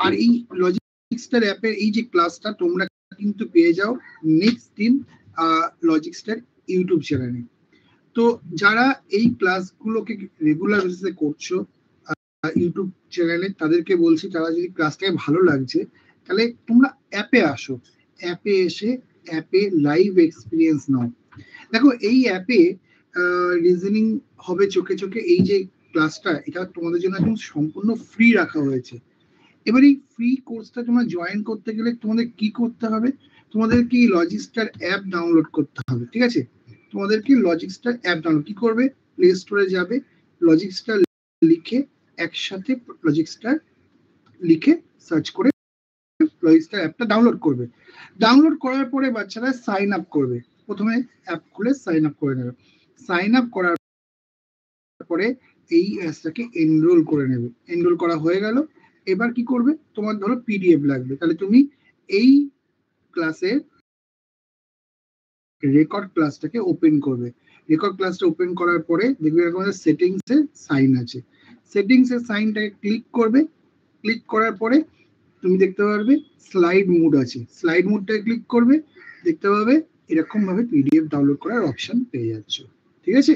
আর এই লজিক্সটার অ্যাপের এই যে ক্লাসটা তোমরা কিন্তু পেয়ে যাও নেক্সট দিন লজিক্সটার ইউটিউব চ্যানেলে। তো যারা এই ক্লাসগুলোকে রেগুলার বেসিসে করছো ইউটিউব চ্যানেলে, তাদেরকে বলছি তারা যদি ক্লাসটাকে ভালো লাগছে তাহলে তোমরা অ্যাপে আসো, অ্যাপে এসে অ্যাপে লাইভ এক্সপিরিয়েন্স নাও। দেখো এই অ্যাপে রিজনিং হবে চোখে চোখে, এই যে ক্লাসটা এটা তোমাদের জন্য একদম সম্পূর্ণ ফ্রি রাখা হয়েছে। এবার এই ফ্রি কোর্সটা তোমরা জয়েন করতে গেলে তোমাদের কি করতে হবে, তোমাদেরকে লজিক্সটার অ্যাপ ডাউনলোড করতে হবে, ঠিক আছে? তোমাদেরকে লজিক্সটার অ্যাপ ডাউনলোড কি করবে, প্লে স্টোরে যাবে, লজিক্সটার লিখে একসাথে লজিক্সটার লিখে সার্চ করে লজিক্সটার অ্যাপটা ডাউনলোড করবে। ডাউনলোড করার পরে বাচ্চারা সাইন আপ করবে, প্রথমে অ্যাপ খুলে সাইন আপ করে নেবে। সাইন আপ করার পরে এই অ্যাপটাকে এনরোল করে নেবে। এনরোল করা হয়ে গেল, এবার কি করবে, তোমার ধরো পিডিএফ লাগবে, তাহলে তুমি এই ক্লাসের রেকর্ড ক্লাসটাকে ওপেন করবে। রেকর্ড ক্লাসটা ওপেন করার পরে দেখবে এরকম সেটিংসে সাইন আছে, সেটিংসে সাইনটাকে ক্লিক করবে। ক্লিক করার পরে তুমি দেখতে পারবে স্লাইড মোড আছে, স্লাইড মোডটাকে ক্লিক করবে, দেখতে পাবে এরকম ভাবে পিডিএফ ডাউনলোড করার অপশন পেয়ে যাচ্ছ, ঠিক আছে?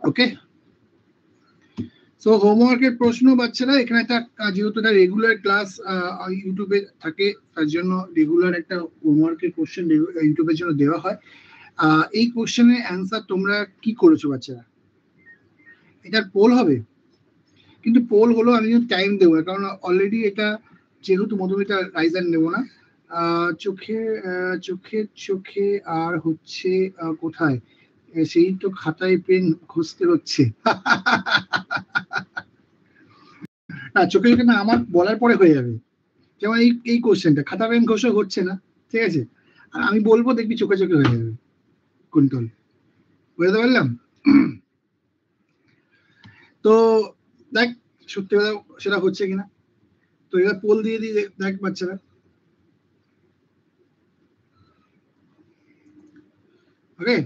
ওকে, সো হোমওয়ার্কের প্রশ্ন বাচ্চারা এখানে একটা, যেহেতু এটা রেগুলার ক্লাস ইউটিউবে থাকে তার জন্য রেগুলার একটা হোমওয়ার্কের কোশ্চেন ইউটিউবের জন্য দেওয়া হয়। এই কোশ্চেনের অ্যান্সার তোমরা কি করেছো বাচ্চারা? এটার পোল হবে, কিন্তু পোল হলো আমি টাইম দেবো না, কারণ অলরেডি এটা যেহেতু মধুমিতা রাইজার নেবো না। চোখে চোখে চোখে আর হচ্ছে কোথায়, সেই তো খাতায় পেন খুঁজতে হচ্ছে। না চোখে চোখে না, আমার বলার পরে হয়ে যাবে। যেমন এই কোশ্চেনটা খাতা পেন ঘষে হচ্ছে না, ঠিক আছে, আর আমি বলবো দেখবি চোখে চোখে হয়ে যাবে। কন্ট্রোল বুঝতে পারলাম? তো দেখ সত্যি কথা সেটা হচ্ছে কিনা। তো এবার পোল দিয়ে দিয়ে দেখ বাচ্চারা। ওকে,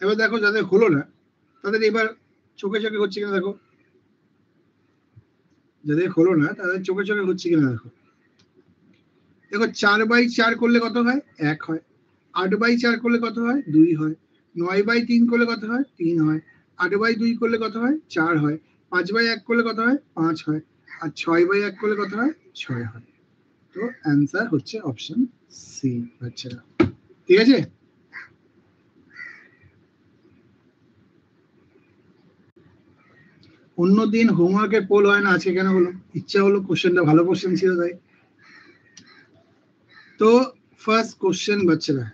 এবার দেখো যাদের হলো না তাদের এবার চোখে চোখে হচ্ছে কিনা দেখো, যাদের হলো না তাদের চোখে চোখে হচ্ছে কিনা দেখো। দেখো 4/4 করলে কত হয়, 1 হয়। 8/4 করলে কত হয়, 2 হয়। 9/3 করলে কত হয়, 3 হয়। 8/2 করলে কত হয়, 4 হয়। 5/1 করলে কত হয়, 5 হয়। আর 6/1 করলে কত হয়, 6 হয়। তো অ্যান্সার হচ্ছে অপশন সি বাচ্চারা, ঠিক আছে? অন্যদিন হোমওয়ার্কের পোল হয় না, আজকে কেন হলো? ইচ্ছা হলো, কোশ্চেনটা ভালো কোশ্চেন ছিল তাই। তো ফার্স্ট কোশ্চেন বাচ্চারা,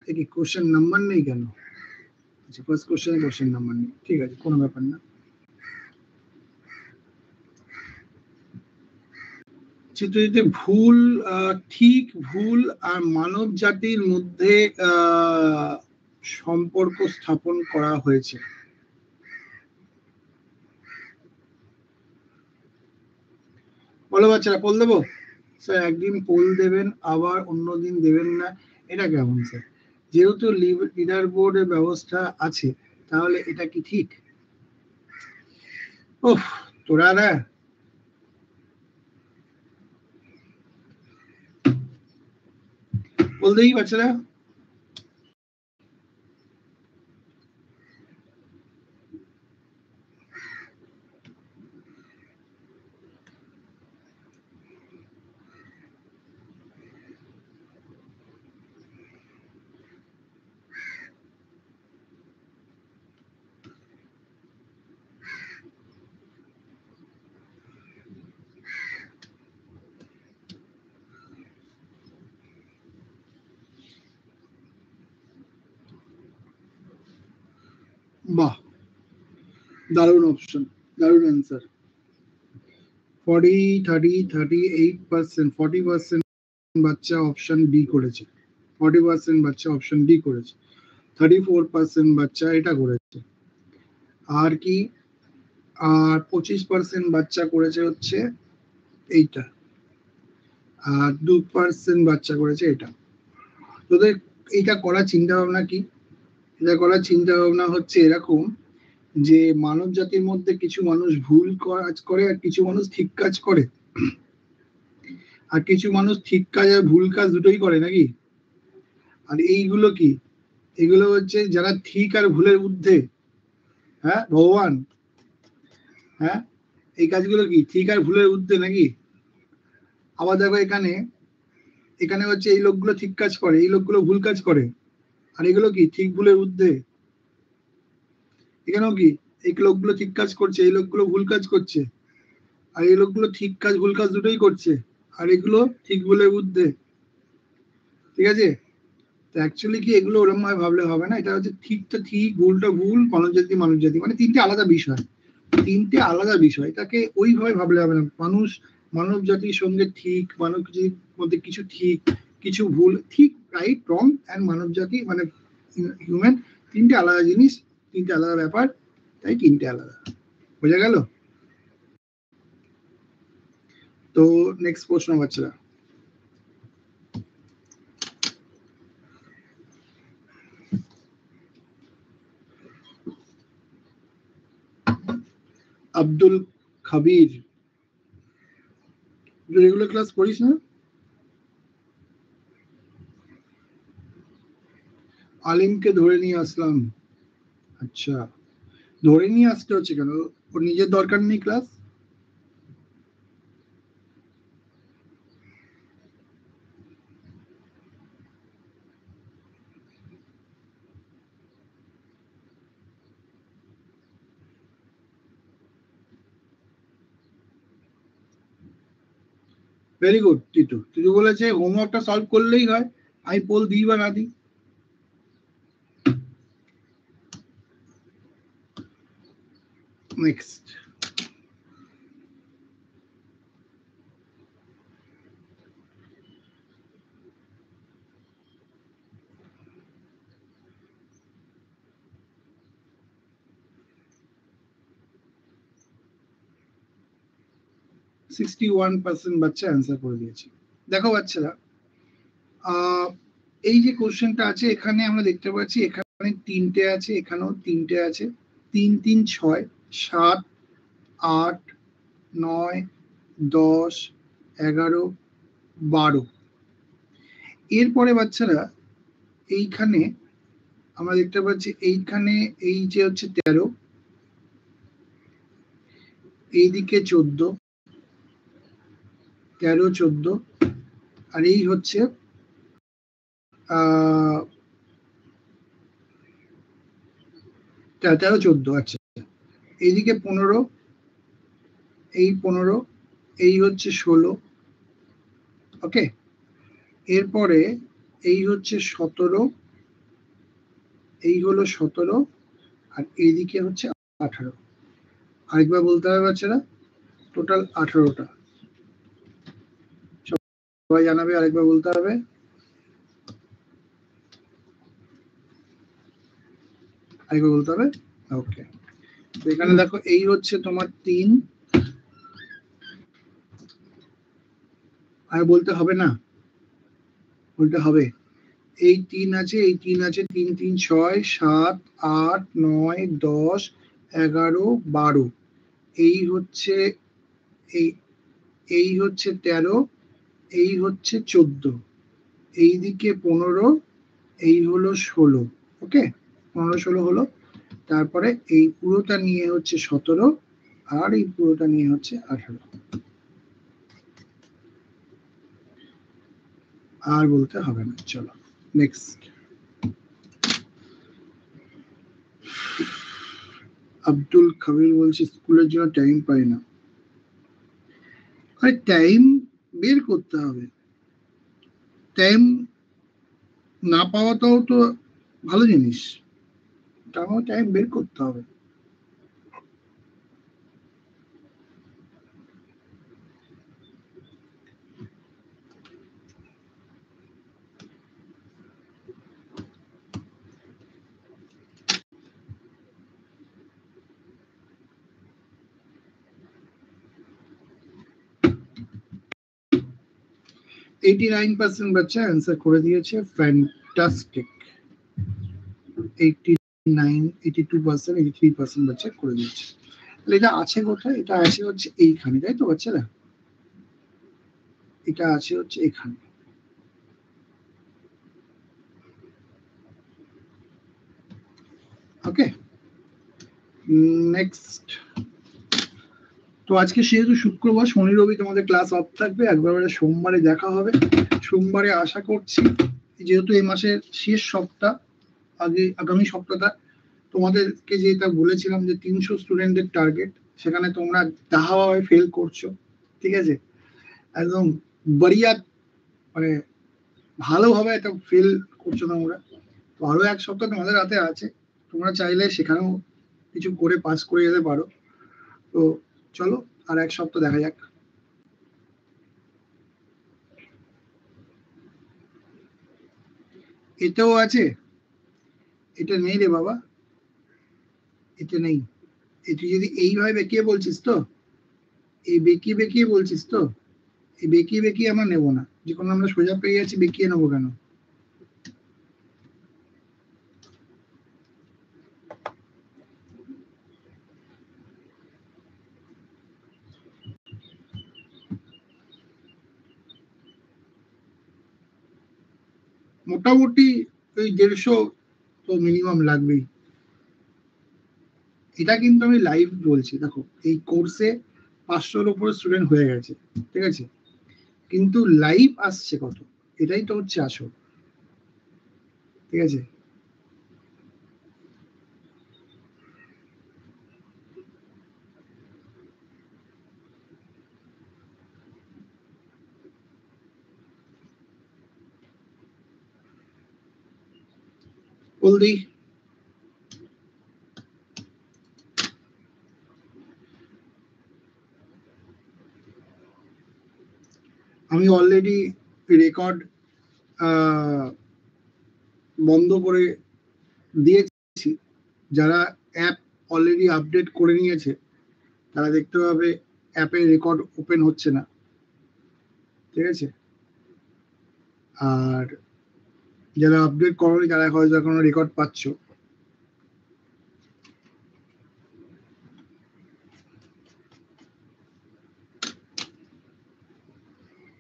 কি কোশ্চেন নাম্বার নেই কেন? আচ্ছা ফার্স্ট কোশ্চেনে কোশ্চেন নাম্বার নেই, ঠিক আছে, কোনো ব্যাপার না। চিত্রটিতে ভুল, ঠিক ভুল আর মানব জাতির মধ্যে সম্পর্ক স্থাপন করা হয়েছে। বলো বাচ্চারা, পোল দেবো? স্যার একদিন পোল দেবেন আবার অন্যদিন দেবেন না, এটা কেমন স্যার? যেহেতু লিডার বোর্ডের ব্যবস্থা আছে তাহলে এটা কি ঠিক? ওহ তোরা না, পোল দেই বাচ্চারা। বাহ, দারুণ অপশন, দারুণ অ্যান্সার। 38% 40% বাচ্চা অপশন ডি করেছে, 40% বাচ্চা অপশন ডি করেছে, 34% বাচ্চা এটা করেছে। আর কি, আর 25% বাচ্চা করেছে হচ্ছে এইটা। আর 2% বাচ্চা করেছে এটা। তোদের এটা করার চিন্তা ভাবনা কি? এটা করার চিন্তা ভাবনা হচ্ছে এরকম যে মানব জাতির মধ্যে কিছু মানুষ ভুল কাজ করে আর কিছু মানুষ ঠিক কাজ করে, আর কিছু মানুষ ঠিক কাজ আর ভুল কাজ দুটোই করে নাকি? আর এইগুলো কি? এগুলো হচ্ছে যারা ঠিক আর ভুলের ঊর্ধ্বে, হ্যাঁ ভগবান, হ্যাঁ এই কাজগুলো কি ঠিক আর ভুলের ঊর্ধ্বে নাকি? আবার দেখো এখানে, এখানে হচ্ছে এই লোকগুলো ঠিক কাজ করে, এই লোকগুলো ভুল কাজ করে, আর এগুলো কি ঠিক ভুলের ঊর্ধ্বে। এখানেও কি এই লোকগুলো ঠিক কাজ করছে, এই লোকগুলো ভুল কাজ করছে, আর এই লোকগুলো ঠিক কাজ ভুল কাজ দুটোই করছে, আর এগুলো ঠিক ভুলের ঊর্ধ্বে। ঠিক আছে? তো অ্যাকচুয়ালি কি এগুলো ওরকম ভাবে ভাবলে হবে না। এটা হচ্ছে ঠিকটা ঠিক, ভুলটা ভুল, মানব জাতি মানব জাতি, মানে তিনটে আলাদা বিষয়, তিনটে আলাদা বিষয়। এটাকে ওইভাবে ভাবলে হবে না। মানুষ মানব জাতির সঙ্গে ঠিক, মানব জাতির মধ্যে কিছু ঠিক কিছু ভুল, ঠিক রাইট রং, অ্যান্ড মানব জাতি মানে হিউম্যান, তিনটে আলাদা জিনিস, তিনটে আলাদা ব্যাপার, তাই তিনটে আলাদা। বোঝা গেল? তো নেক্সট প্রশ্ন বাচ্চারা, আব্দুল খাবির, রেগুলার ক্লাস করিস না? আলিমকে ধরে নিয়ে আসলাম। আচ্ছা, ধরে নিয়ে আসতে হচ্ছে কেন? ওর নিজের দরকার নেই class? Very good Titu. Titu বলেছে হোমওয়ার্কটা সলভ করলেই হয়, আমি পোল দিই বা না দিই। নেক্সট, বাচ্চা অ্যান্সার করে দিয়েছে। দেখো বাচ্চারা, এই যে কোশ্চেনটা আছে এখানে আমরা দেখতে পাচ্ছি এখানে তিনটে আছে, এখানেও তিনটে আছে, 3 3 6 7 8 9 10 11 12। এরপরে বাচ্চারা এইখানে আমরা দেখতে পাচ্ছি এইখানে এই যে হচ্ছে 13, এইদিকে 14, 13 14, আর এই হচ্ছে 13 14। আচ্ছা, এইদিকে 15, এই 15, এই হচ্ছে 16। ওকে, এরপরে এই হচ্ছে 17, এই হলো 17, আর এইদিকে হচ্ছে 18। আরেকবার বলতে হবে বাচ্চারা, টোটাল 18টা। সবাই জানাবে, আরেকবার বলতে হবে, আরেকবার বলতে হবে। ওকে, তো এখানে দেখো এই হচ্ছে তোমার 3, আর বলতে হবে না, বলতে হবে। এই 3 আছে, এই 3 আছে, 3 3 6 7 8 9 10 11 12। এই হচ্ছে এই, এই হচ্ছে 13, এই হচ্ছে 14, এইদিকে 15, এই হলো 16। ওকে, 15 16 হলো। তারপরে এই পুরোটা নিয়ে হচ্ছে 17, আর এই পুরোটা নিয়ে হচ্ছে 18। আর বলতে হবে না। চলো নেক্সট। আব্দুল খাবির বলছে স্কুলের জন্য টাইম পাই না। আরে টাইম বের করতে হবে। টাইম না পাওয়াটাও তো ভালো জিনিস, টাইম বের করতে হবে। 89% বাচ্চা অ্যান্সার করে দিয়েছে, ফ্যান্টাস্টিক। 82%, 83% বাচ্চা করে দিয়েছে। তাহলে এটা আছে কোথায়? এটা আছে হচ্ছে এইখানে, তাই তো বাচ্চারা? এটা আছে হচ্ছে এখানে। ওকে, নেক্সট। তো আজকে যেহেতু শুক্রবার, শনি রবি তোমাদের ক্লাস অফ থাকবে, একবার সোমবারে দেখা হবে। সোমবারে আশা করছি, যেহেতু এই মাসের শেষ সপ্তাহ, আগামী সপ্তাহটা তোমাদেরকে যেটা বলেছিলাম যে 300 স্টুডেন্টের টার্গেট, সেখানে তোমরা দাহাভাবে ফেল করছো, ঠিক আছে? একদম বড়িয়া, মানে ভালোভাবে একটা ফেল করছো তোমরা। তো আরো এক সপ্তাহ তোমাদের হাতে আছে, তোমরা চাইলে সেখানেও কিছু করে পাস করে যেতে পারো। তো চলো আর এক সপ্তাহ দেখা যাক। এটাও আছে, এটা নেই রে বাবা, এটা নেই। তুই যদি এইভাবে বেঁকিয়ে বলছিস তো, এই বেঁকিয়ে বেঁকিয়ে বলছিস তো, এই বেঁকিয়ে বেঁকিয়ে আমরা নেবো না, যে কোনো আমরা সোজা পেয়ে যাচ্ছি, বেঁকিয়ে নেবো কেন? মোটামুটি ওই 150 তো মিনিমাম লাগবেই। এটা কিন্তু আমি লাইভ বলছি, দেখো এই কোর্সে 500-র উপরে স্টুডেন্ট হয়ে গেছে, ঠিক আছে? কিন্তু লাইভ আসছে কত, এটাই তো হচ্ছে আসল, ঠিক আছে? বলদি আমি অলরেডি রেকর্ড বন্ধ করে দিয়েছি। যারা অ্যাপ অলরেডি আপডেট করে নিয়েছে তারা দেখতে পাবে অ্যাপে রেকর্ড ওপেন হচ্ছে না, ঠিক আছে? আর যারা আপডেট করোনি তারা হয়তো এখনো রেকর্ড পাচ্ছ,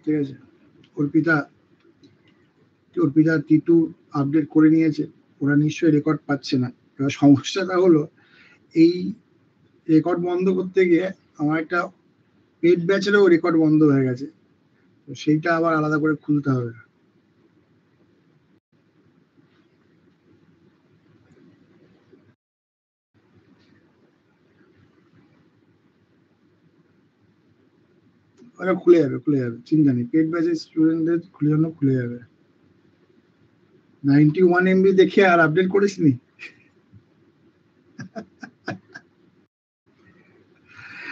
ঠিক আছে? অর্পিতা টিটু আপডেট করে নিয়েছে, ওরা নিশ্চয়ই রেকর্ড পাচ্ছে না। এবার সমস্যাটা হলো, এই রেকর্ড বন্ধ করতে গিয়ে আমার একটা পেড ব্যাচেরও রেকর্ড বন্ধ হয়ে গেছে, তো সেইটা আবার আলাদা করে খুলতে হবে। ওরা খুলে যাবে, চিন্তা নেই, পেড ব্যাচের স্টুডেন্টদের খুলে যাবে। 91 MB দেখে আর আপডেট করিসনি?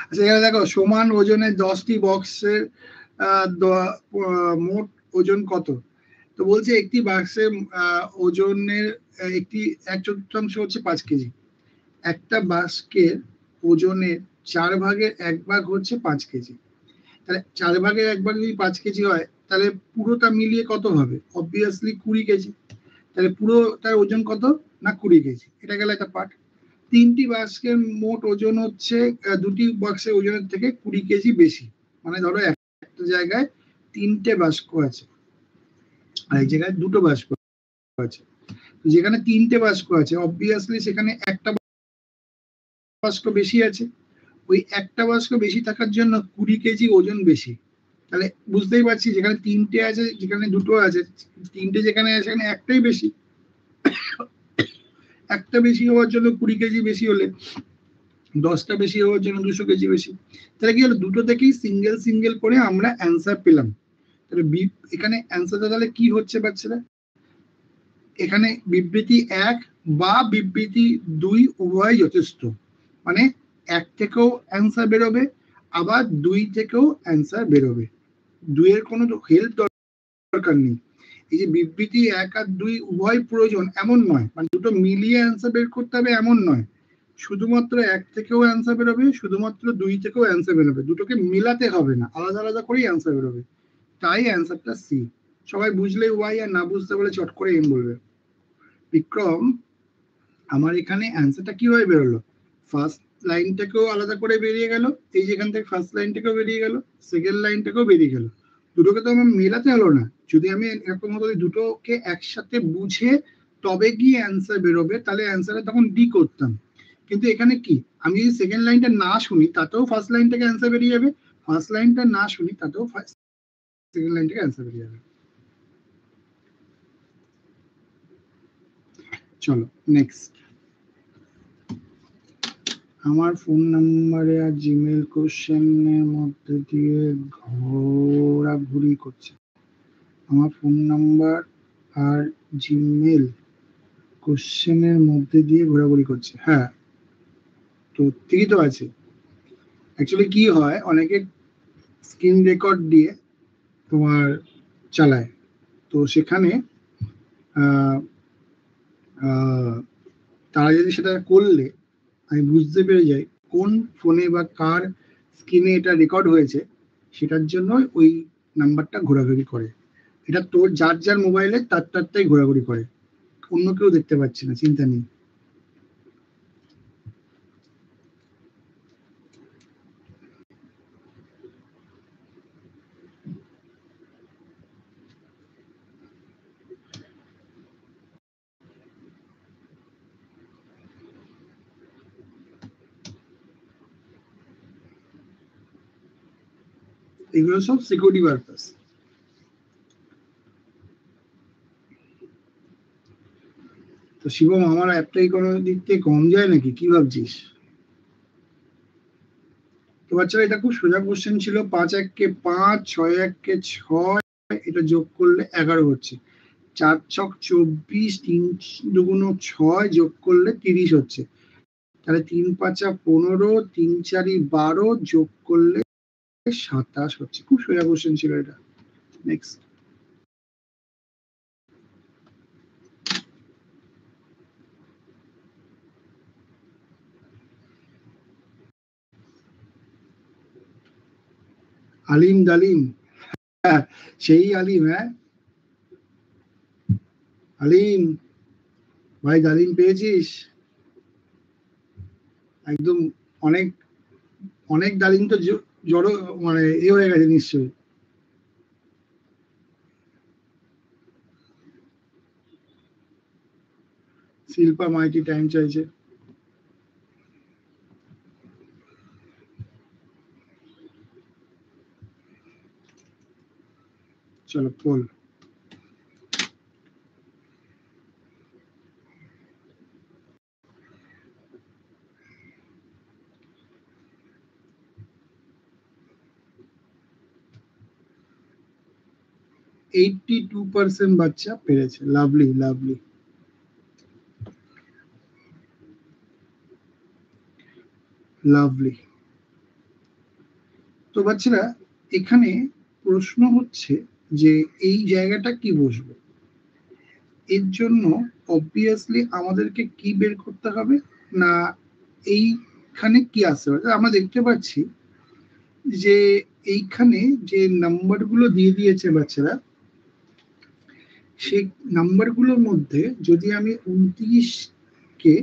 আচ্ছা, এখানে দেখো সমান ওজনের 10টি বক্সের মোট ওজন কত? তো বলছে একটি বাক্সের ওজনের একটি 1/4 হচ্ছে 5 কেজি। একটা বাস্কের ওজনের 4 ভাগের 1 ভাগ হচ্ছে 5 কেজি। তাহলে 4 ভাগের 1 ভাগ যদি 5 কেজি হয়, তাহলে পুরোটা মিলিয়ে কত হবে? Obviously 20 KG. তাহলে পুরোটার ওজন কত? না 20 কেজি। এটা গেল একটা পার্ট। 3টি বাস্কের মোট ওজন হচ্ছে 2টি বাক্সের ওজনের থেকে 20 কেজি বেশি। মানে ধরো একটা জায়গায় 3টে বাস্ক আছে আর এই জায়গায় 2টো বাস্ক আছে। যেখানে 3টে বাস্ক আছে অবভিয়াসলি সেখানে একটা বাস্ক বেশি আছে। ওই একটা বাস্ক বেশি থাকার জন্য 20 কেজি ওজন বেশি। তাহলে বুঝতেই পারছি, যেখানে 3টে আছে যেখানে 2টো আছে, 3টে যেখানে আছে সেখানে একটাই বেশি। একটা বেশি হওয়ার জন্য 20 কেজি বেশি হলে 10টা বেশি হওয়ার জন্য 200 কেজি বেশি। তাহলে কি হলো, দুটো থেকেই সিঙ্গেল সিঙ্গেল করে আমরা অ্যান্সার পেলাম। তাহলে এখানে অ্যান্সারটা তাহলে কি হচ্ছে বাচ্চারা? এখানে বিবৃতি 1 বা বিবৃতি 2 উভয় যথেষ্ট। মানে 1 থেকেও অ্যান্সার বেরোবে, আবার 2 থেকেও অ্যান্সার বেরোবে। 2 এর কোনো হেল্প দরকার নেই। এই যে বিবৃতি 1 আর 2 উভয় প্রয়োজন এমন নয়, মানে দুটো মিলিয়ে অ্যান্সার বের করতে হবে এমন নয়। শুধুমাত্র 1 থেকেও অ্যান্সার বেরোবে, শুধুমাত্র 2 থেকেও অ্যান্সার বেরোবে। দুটোকে মিলাতে হবে না, আলাদা আলাদা করেই অ্যান্সার বেরোবে। তাই অ্যান্সারটা সি। সবাই বুঝলে ওয়াই, আর না বুঝতে বলে চট করে এম বলবে। বিক্রম, আমার এখানে অ্যান্সারটা কিভাবে বেরোলো? ফার্স্ট লাইনটাকেও আলাদা করে বেরিয়ে গেল, এই যে এখান থেকে ফার্স্ট লাইনটাকেও বেরিয়ে গেল, সেকেন্ড লাইনটাকেও বেরিয়ে গেল। দুটোকে তো আমার মেলাতে হলো না। যদি আমি এরকম হতো দুটোকে একসাথে বুঝে তবে গিয়ে অ্যান্সার বেরোবে, তাহলে অ্যান্সারে তখন ডি করতাম। কিন্তু এখানে কি, আমি যদি সেকেন্ড লাইনটা না শুনি তাতেও ফার্স্ট লাইন থেকে অ্যান্সার বেরিয়ে যাবে, ফার্স্ট লাইনটা না শুনি তাতেও সেকেন্ড লাইন থেকে অ্যান্সার বেরিয়ে যাবে। চলো নেক্সট। আমার ফোন নাম্বারে আর জিমেল কোশ্চেনের মধ্যে দিয়ে ঘোরাঘুরি করছে। আমার ফোন নাম্বার আর জিমেল কোশ্চেনের মধ্যে দিয়ে ঘোরাঘুরি করছে। হ্যাঁ, তো ঠিকই তো আছে। অ্যাকচুয়ালি কি হয়, অনেকে স্ক্রিন রেকর্ড দিয়ে তোমার চালায়, তো সেখানে তারা যদি সেটা করলে আমি বুঝতে পেরে যাই কোন ফোনে বা কার স্ক্রিনে এটা রেকর্ড হয়েছে, সেটার জন্য ওই নাম্বারটা ঘোরাঘুরি করে। এটা তোর যার যার মোবাইলে তারটাই ঘোরাঘুরি করে, অন্য কেউ দেখতে পাচ্ছে না, চিন্তা নেই। এগুলো সব সিকিউরিটি পারপাস। তো শিবম, আমার অ্যাপটাই কোনো দিক থেকে কম যায় নাকি, কি ভাবছিস? তো বাচ্চারা, এটা খুব সোজা কোশ্চেন ছিল। 5 × 1 = 5, 6 × 1 = 6, এটা যোগ করলে 11 হচ্ছে। 4 × 24, 3 × 2 = 6, যোগ করলে 30 হচ্ছে। তাহলে 3 × 5 = 15, 3 × 4 = 12, যোগ করলে 27 হচ্ছে। খুব সোজা কোশ্চেন ছিল এটা। নেক্সট। আলিম ডালিম, সেই আলিম। হ্যাঁ আলিম ভাই, ডালিম পেয়েছিস? একদম অনেক অনেক ডালিম তো জড়ো, মানে হয়ে গেছে নিশ্চয়ই। শিল্পা মাইটি টাইম চাইছে। চলো পোল। %82 বাচ্চা পেরেছে। Lovely lovely. লাভলি। তো বাচ্চারা, এখানে প্রশ্ন হচ্ছে যে এই জায়গাটা কি বসবে। এর জন্য অবভিয়াসলি আমাদেরকে কি বের করতে হবে না, এইখানে কি আসতে হবে। আমরা দেখতে পাচ্ছি যে এইখানে যে নাম্বারগুলো দিয়ে দিয়েছে বাচ্চারা, সেই নাম্বারগুলোর মধ্যে যদি আমি 29কে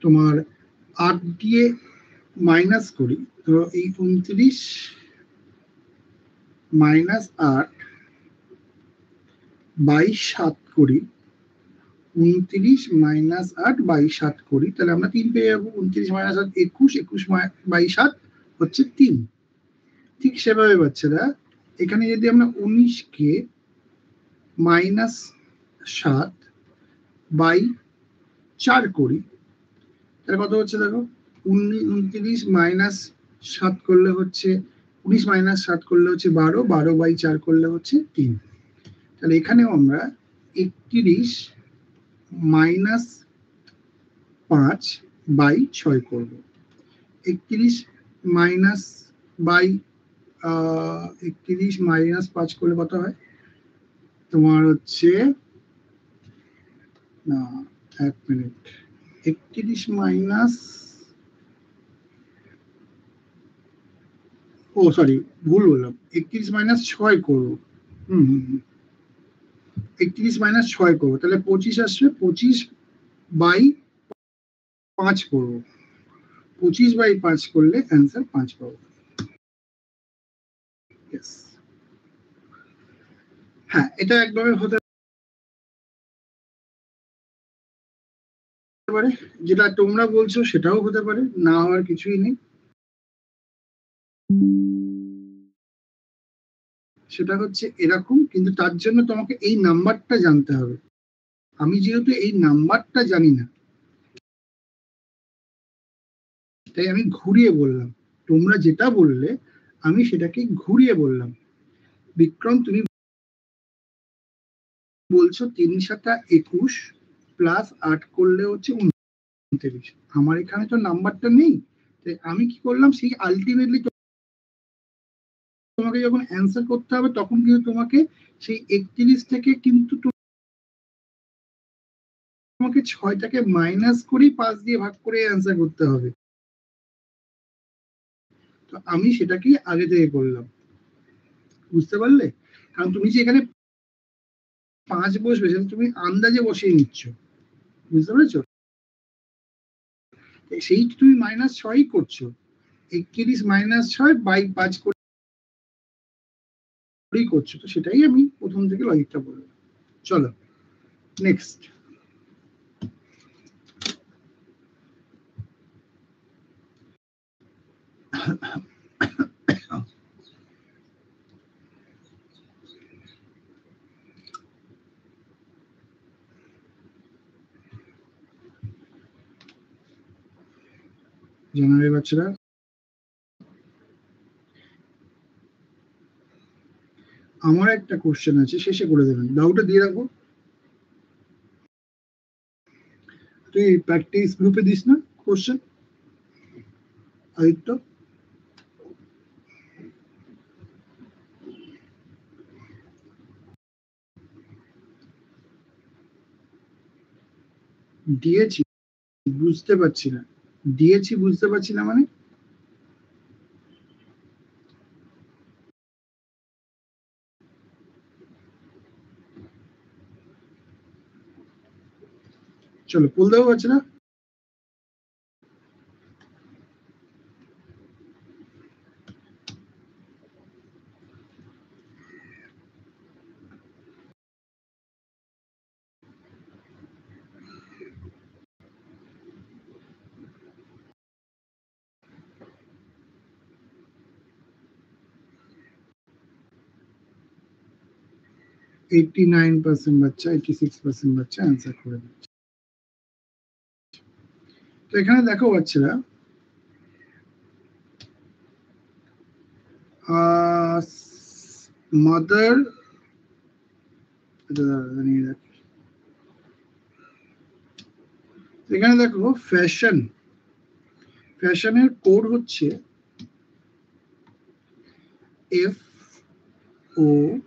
তোমার 8 দিয়ে মাইনাস করি, তো এই 29 - 8 বাই 7 করি, 29 - 8 বাই 7 করি, তাহলে আমরা 3 পেয়ে যাবো। 29 - 8 21, 21 বাই 7 হচ্ছে 3। ঠিক সেভাবে বাচ্চারা, এখানে যদি আমরা 19কে -7 বাই 4 করি, তাহলে কত হচ্ছে দেখো। 29 - 7 করলে হচ্ছে 19 - 7 করলে হচ্ছে 12, 12 বাই 4 করলে হচ্ছে 3। তাহলে এখানেও আমরা 31 - 5 বাই 6 করব। 31 মাইনাস বাই 31 - 5 করলে কত হয় তোমার হচ্ছে, না 1 মিনিট, 31 - ও সরি, ভুল বললাম, 31 মাইনাস 6 করবো। 31 মাইনাস 6 করবো, তাহলে 25 আসবে, 25/5 করবো। 25/5 করলে অ্যান্সার 5 পাবো। হ্যাঁ, এটা একভাবে হতে পারে, যেটা তোমরা বলছো সেটাও হতে পারে, না হওয়ার কিছুই নেই। সেটা হচ্ছে এরকম, কিন্তু তার জন্য তোমাকে এই নাম্বারটা জানতে হবে। আমি যেহেতু এই নাম্বারটা জানি না, তাই আমি ঘুরিয়ে বললাম। তোমরা যেটা বললে আমি সেটাকে ঘুরিয়ে বললাম। বিক্রম, তুমি বলছো 3×7 = 21 প্লাস 8 করলে হচ্ছে 29। আমার এখানে তো নাম্বারটা নেই, তাই আমি কি করলাম, সেই আলটিমেটলি তোমাকে যখন অ্যান্সার করতে হবে তখন কিন্তু তোমাকে সেই 31 থেকে কিন্তু তোমাকে 6টাকে মাইনাস করেই 5 দিয়ে ভাগ করে অ্যান্সার করতে হবে। তো আমি সেটাকেই আগে থেকে করলাম, বুঝতে পারলে? কারণ তুমি যে এখানে 5 বসবে সেটা তুমি আন্দাজে বসিয়ে নিচ্ছ, বুঝতে পেরেছো? সেই তুমি -6 করছো, 31 - 6/5 করেই করছো। তো সেটাই আমি প্রথম থেকে লজিকটা বললাম। চলো নেক্সট। জানাবে বাচ্চারা, আমার একটা কোশ্চেন আছে, শেষে করে দেবেন, ডাউটটা দিয়ে রাখবো। তুই প্র্যাকটিস গ্রুপে দিস না কোশ্চেন, আদিত্য? দিয়েছি, বুঝতে পারছি না। দিয়েছি, বুঝতে পারছি না মানে? চলো পুল দেবো বাচ্চারা। এইটি 9% বাচ্চা, 86% বাচ্চা অ্যান্সার করে দিচ্ছে। তো এখানে দেখো বাচ্চারা, মাদার, এখানে দেখো ফ্যাশন, ফ্যাশনের কোড হচ্ছে FOIHSAN।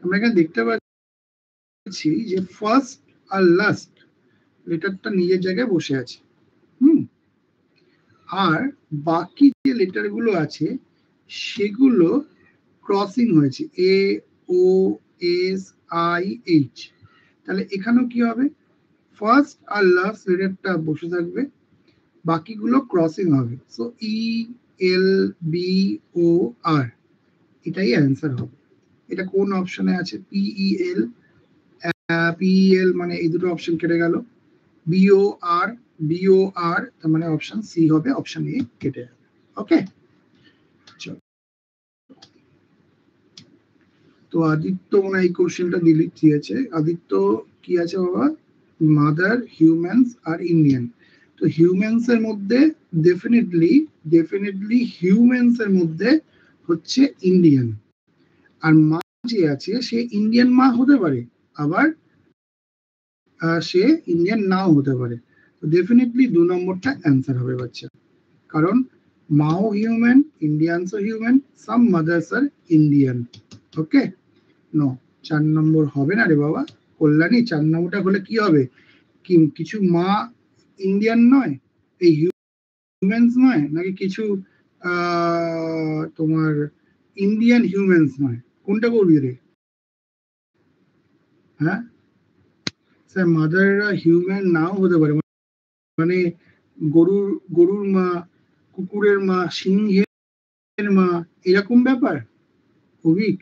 আমরা এখানে দেখতে পাচ্ছি যে ফার্স্ট আর লাস্ট লেটারটা নিজের জায়গায় বসে আছে। আর বাকি যে লেটার গুলো আছে সেগুলো ক্রসিং হয়েছে, AOSIH। তাহলে এখানেও কি হবে, ফার্স্ট আর লাস্ট লেটারটা বসে থাকবে, বাকিগুলো ক্রসিং হবে। সো ELBOR, এটাই অ্যান্সার হবে। এটা কোন অপশনে আছে? PEL, PEL মানে এই দুটো অপশন কেটে গেল, BOR তার মানে অপশন সি হবে, অপশন এ কেটে যাবে। ওকে, তো আদিত্য মনে এই কোশ্চেনটা ডিলিট দিয়েছে। আদিত্য কি আছে বাবা? মাদার, হিউম্যানস আর ইন্ডিয়ান। তো হিউম্যানস এর মধ্যে ডেফিনেটলি হিউম্যানস এর মধ্যে হচ্ছে ইন্ডিয়ান, আর মা যে আছে সে ইন্ডিয়ান মা হতে পারে, আবার সে ইন্ডিয়ান নাও হতে পারে। তো ডেফিনেটলি 2 নম্বরটা অ্যান্সার হবে বাচ্চা, কারণ মাও হিউম্যান, ইন্ডিয়ানসও হিউম্যান, সাম মাদার্স আর ইন্ডিয়ান। ওকে, নো, 4 নম্বর হবে না রে বাবা। কল্যাণী 4 নম্বরটা হলে কি হবে, কি কিছু মা ইন্ডিয়ান নয়, এই হিউম্যানস নয়, নাকি কিছু তোমার ইন্ডিয়ান হিউম্যানস নয়, কোনটা করবি রে? হ্যাঁ স্যার, মাদাররা হিউম্যান নাও হতে পারে, মানে গরুর মা, কুকুরের মা, সিংহের মা, এরকম ব্যাপার। অভিক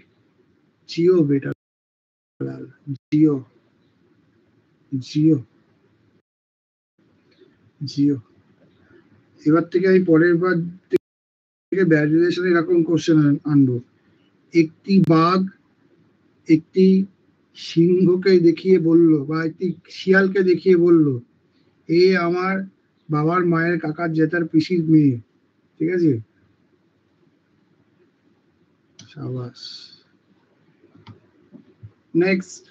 জিও বেটা, জিও জিও জিও। এবার থেকে আমি পরের বার থেকে ব্যাড রিলেশনে এরকম কোশ্চেন আনবো। একটি বাঘ একটি সিংহকে দেখিয়ে বলল, বা একটি শিয়ালকে দেখিয়ে বলল, এ আমার বাবার মায়ের কাকার জেঠার পিসির মেয়ে। ঠিক আছে, সাবাস। নেক্সট,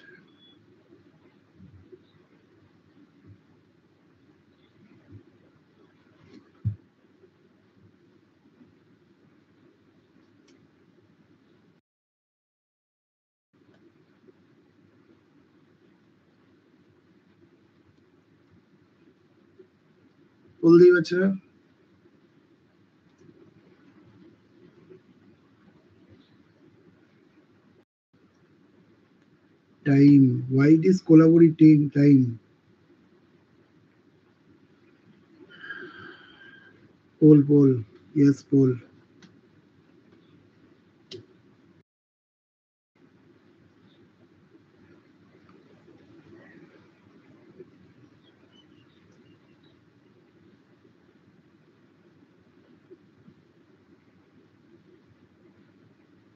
বলতেই বাচ্চারা। Time, why this collaborating time? Poll, yes, poll.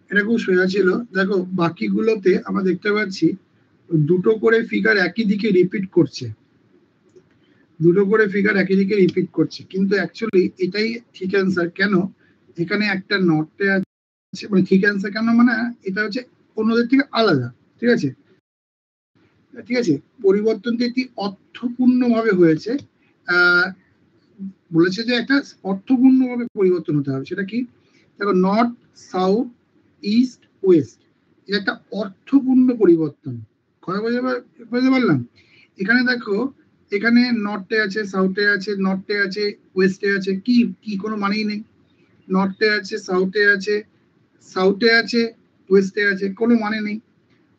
এটা খুব সোজা ছিল। দেখো বাকিগুলোতে আমরা দেখতে পাচ্ছি দুটো করে ফিগার একই দিকে রিপিট করছে, দুটো করে ফিগার একই দিকে রিপিট করছে, কিন্তু অ্যাকচুয়ালি এটাই ঠিক অ্যান্সার কেন? এখানে একটা নটে আছে, মানে ঠিক অ্যান্সার কেন, মানে এটা হচ্ছে অন্যদের থেকে আলাদা। ঠিক আছে, ঠিক আছে, পরিবর্তনটি একটি অর্থপূর্ণভাবে হয়েছে। বলেছে যে একটা অর্থপূর্ণভাবে পরিবর্তন হতে হবে। সেটা কি? দেখো, নর্থ, সাউথ, ইস্ট, ওয়েস্ট, এটা একটা অর্থপূর্ণ পরিবর্তন। কথা বুঝতে পারলাম? এখানে দেখো, এখানে নর্থে আছে, সাউথে আছে, নর্থে আছে, ওয়েস্টে আছে, কি কি কোনো মানেই নেই। নর্থে আছে, সাউথে আছে, সাউথে আছে, ওয়েস্টে আছে, কোনো মানে নেই।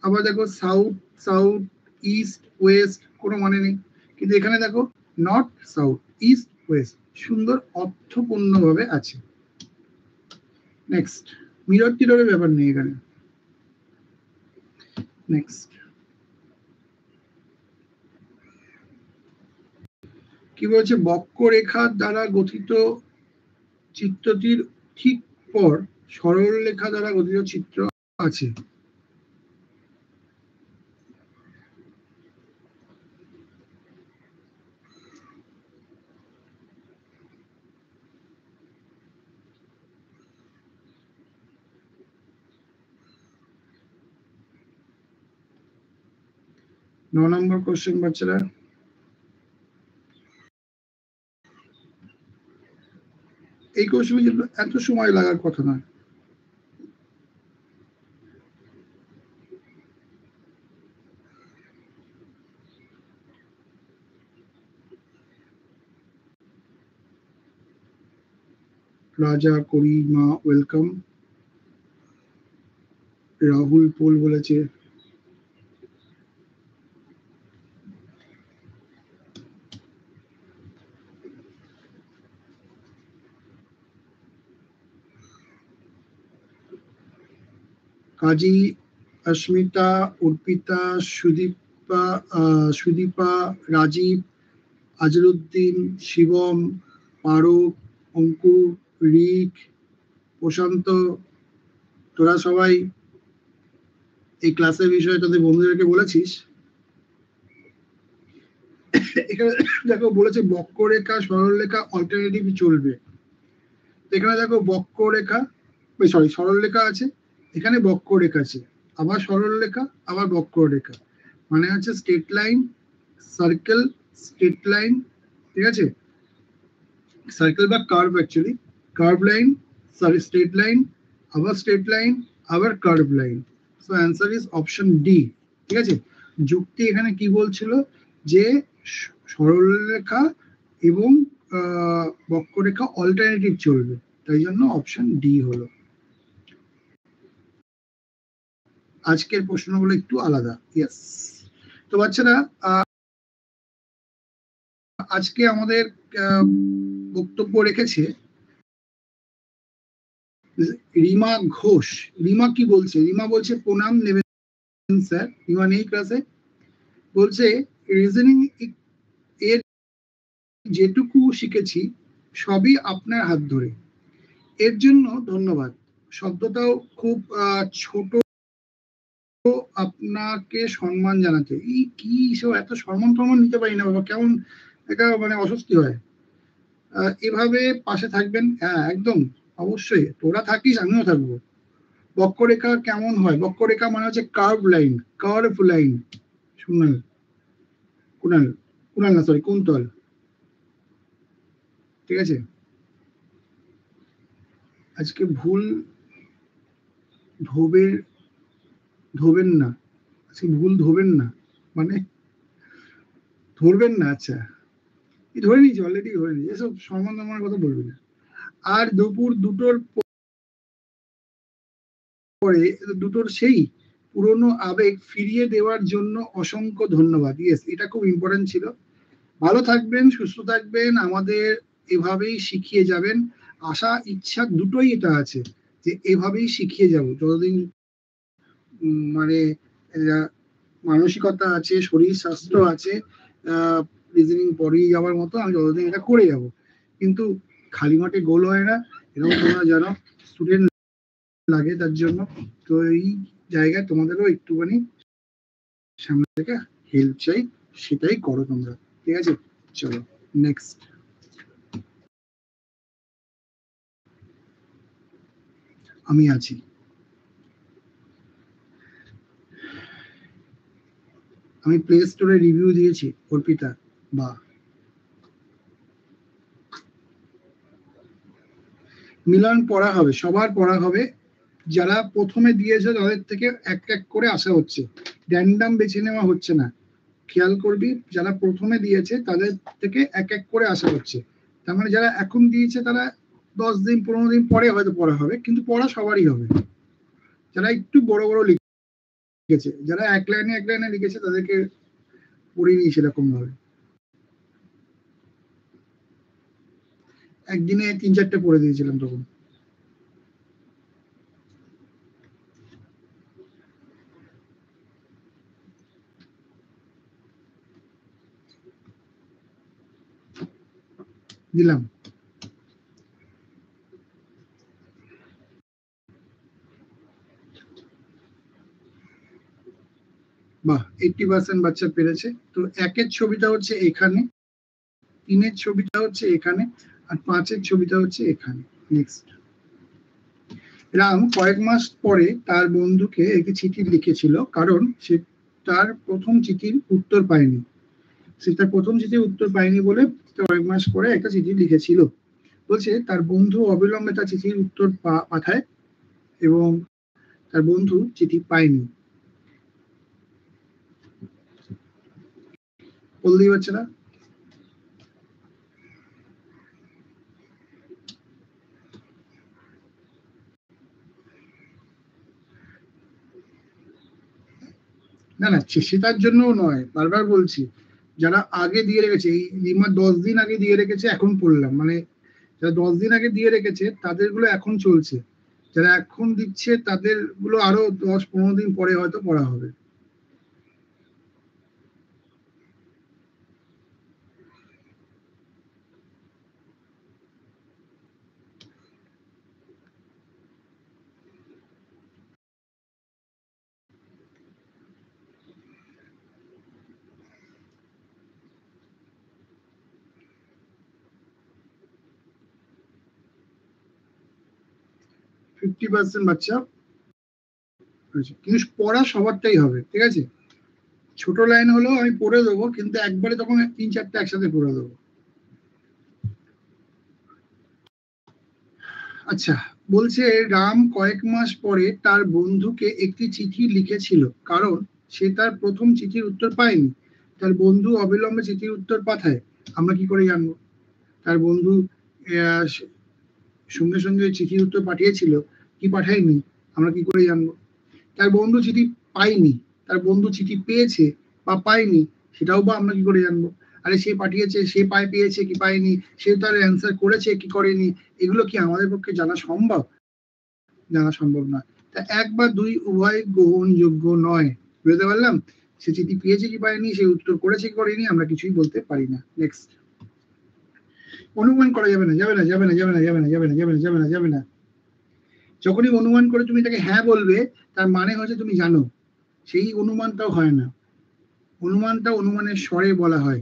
আবার দেখো সাউথ, সাউথ, ইস্ট, ওয়েস্ট, কোনো মানে নেই। কিন্তু এখানে দেখো নর্থ, সাউথ, ইস্ট, ওয়েস্ট, সুন্দর অর্থপূর্ণভাবে আছে। নেক্সট, মিরর টিররের ব্যাপার নেই এখানে। নেক্সট, কি বলছে? বক্ররেখার দ্বারা গঠিত চিত্রটির ঠিক পর সরল রেখা দ্বারা গঠিত চিত্র আছে। ন নম্বর কোশ্চেন বাচ্চারা, এই কোশ্চেনে এত সময় লাগার কথা নয়। রাজা করিমা ওয়েলকাম। রাহুল পোল বলেছে কাজী, অস্মিতা, অর্পিতা, সুদীপা, রাজীব, আজরুদ্দিন, শিবম, পারক, অঙ্কুর, রিক, প্রশান্ত, তোরা সবাই এই ক্লাসের বিষয়ে তাদের বন্ধুদেরকে বলেছিস? এখানে দেখো বলেছে বক্ররেখা, সরলরেখা অল্টারনেটিভ চলবে। এখানে দেখো বক্ররেখা, সরি সরলরেখা আছে, এখানে বক্ররেখা আছে, আবার সরলরেখা, আবার বক্ররেখা, মানে হচ্ছে straight line, circle, straight line. ঠিক আছে, সার্কেল বা curve, actually curve line, sorry straight line, আবার স্ট্রেট লাইন, আবার curve line. So answer is option D. ঠিক আছে, যুক্তি এখানে কি বলছিল যে সরলরেখা এবং বক্ররেখা অল্টারনেটিভ চলবে, তাই জন্য অপশন ডি হলো। আজকের প্রশ্নগুলো একটু আলাদা। ইয়েস, তো বাচ্চারা আজকে আমাদের বক্তব্য রেখেছে রিমা ঘোষ। রিমা কি বলছে? রিমা বলছে প্রণাম নেবেন স্যার। রিমা নেই ক্লাসে। বলছে রিজনিং এর যেটুকু শিখেছি সবই আপনার হাত ধরে, এর জন্য ধন্যবাদ। শব্দটাও খুব ছোট, আপনাকে সম্মান জানাতে। এই কি এত সম্মান টম্মান নিতে পারি না বাবা, কেমন এটা মানে অস্বস্তি হয়। এভাবে পাশে থাকবেন। হ্যাঁ একদম অবশ্যই, তোরা থাকিস আমিও থাকবো। বক্ররেখা কেমন হয়? বক্ররেখা মানে হচ্ছে কার্ভ লাইন, কার্ভ লাইন। শুনুন কুণাল, কুণাল না সরি কুন্তল, ঠিক আছে? আজকে ভুল ধোবেন না, আজকে ভুল ধোবেন না মানে ধরবেন না। আচ্ছা ধরে নিয়েছি, অলরেডি ধরে নিয়েছি, এসব সম্মান আমার কথা বলবি না। আর দুপুর দুটোর পরে দুটোর সেই পুরনো আবেগ ফিরিয়ে দেওয়ার জন্য অসংখ্য ধন্যবাদ। ইয়েস, এটা খুব ইম্পর্টেন্ট ছিল। ভালো থাকবেন, সুস্থ থাকবেন, আমাদের এভাবেই শিখিয়ে যাবেন। আশা ইচ্ছা দুটোই এটা আছে যে এভাবেই শিখিয়ে যাব যতদিন মানে মানসিকতা আছে, শরীর স্বাস্থ্য আছে, রিজনিং পড়িয়ে যাওয়ার মতো আমি যতদিন এটা করে যাব। কিন্তু খালি মাঠে গোল হয় না, এরকম তোমরা জানো স্টুডেন্ট লাগে তার জন্য। তো এই জায়গায় তোমাদেরও একটুখানি সামনে থেকে হেল্প চাই, সেটাই করো তোমরা, ঠিক আছে? চলো নেক্সট। আমি আছি। আমি প্লে স্টোরে রিভিউ দিয়েছি অর্পিতা। বা মিলন পড়া হবে, সবার পড়া হবে। যারা প্রথমে দিয়েছে তাদের থেকে এক এক করে আসা হচ্ছে, র্যান্ডাম বেছে নেওয়া হচ্ছে না। খেয়াল করবি, যারা প্রথমে দিয়েছে তাদের থেকে এক এক করে আসা হচ্ছে। তার মানে যারা এখন দিয়েছে তারা 10 দিন 15 দিন পরে হয়তো পড়া হবে, কিন্তু পড়া সবারই হবে। যারা একটু বড় বড় লিখেছে, যারা এক লাইনে লিখেছে তাদেরকে পড়িনি সেরকম ভাবে। একদিনে 3-4টে পড়ে দিয়েছিলাম তখন। দিলাম। বাহ, 80% বাচ্চা পেরেছে। তো 1-এর ছবিটা হচ্ছে এখানে, 3-এর ছবিটা হচ্ছে এখানে, আর 5-এর ছবিটা হচ্ছে এখানে। নেক্সট। রাম কয়েক মাস পরে তার বন্ধুকে একটি চিঠি লিখেছিল, কারণ সে তার প্রথম চিঠির উত্তর পায়নি। সে তার প্রথম চিঠির উত্তর পায়নি বলে কয়েক মাস পরে একটা চিঠি লিখেছিল। বলছে তার বন্ধু অবিলম্বে তার চিঠির উত্তর পাঠায় এবং তার বন্ধু চিঠি পায়নি। বলতেই পারছে না। না না, সেটার জন্য নয়, বারবার বলছি যারা আগে দিয়ে রেখেছে, এই রিমা 10 দিন আগে দিয়ে রেখেছে, এখন পড়লাম মানে যারা 10 দিন আগে দিয়ে রেখেছে তাদের গুলো এখন চলছে, যারা এখন দিচ্ছে তাদের গুলো আরো 10-15 দিন পরে হয়তো পড়া হবে। ফিফটি পার্সেন্ট বাচ্চা, কিন্তু পড়া সবারটাই হবে, ঠিক আছে? ছোট লাইন হলেও আমি পড়ে দেবো, কিন্তু একবারে তখন 3-4টে একসাথে পড়ে দেবো। আচ্ছা, বলছে রাম কয়েক মাস পরে তার বন্ধুকে একটি চিঠি লিখেছিল, কারণ সে তার প্রথম চিঠির উত্তর পায়নি, তার বন্ধু অবিলম্বে চিঠির উত্তর পাঠায়, আমরা কি করে জানবো? তার বন্ধু সঙ্গে সঙ্গে চিঠির উত্তর পাঠিয়েছিল কি পাঠায়নি, আমরা কি করে জানবো? তার বন্ধু চিঠি পায়নি, তার বন্ধু চিঠি পেয়েছে বা পায়নি, সেটাও বা আমরা কি করে জানবো? আরে সে পাঠিয়েছে, সে পেয়েছে কি পায়নি, সে তার অ্যান্সার করেছে কি করেনি, এগুলো কি আমাদের পক্ষে জানা সম্ভব? জানা সম্ভব নয়। তা এক বা দুই উভয় গ্রহণযোগ্য নয়। বুঝতে পারলাম? সে চিঠি পেয়েছে কি পায়নি, সে উত্তর করেছে কি করেনি, আমরা কিছুই বলতে পারি না। নেক্সট, অনুমান করা যাবে না, যাবে না, যাবে না, যাবে না, যাবে না, যাবে না, যাবে না, যাবে না, যাবে না। যখনই অনুমান করে তুমি তাকে হ্যাঁ বলবে, তার মানে হচ্ছে তুমি জানো, সেই অনুমানটাও হয় না। অনুমানটা অনুমানের স্বরে বলা হয়,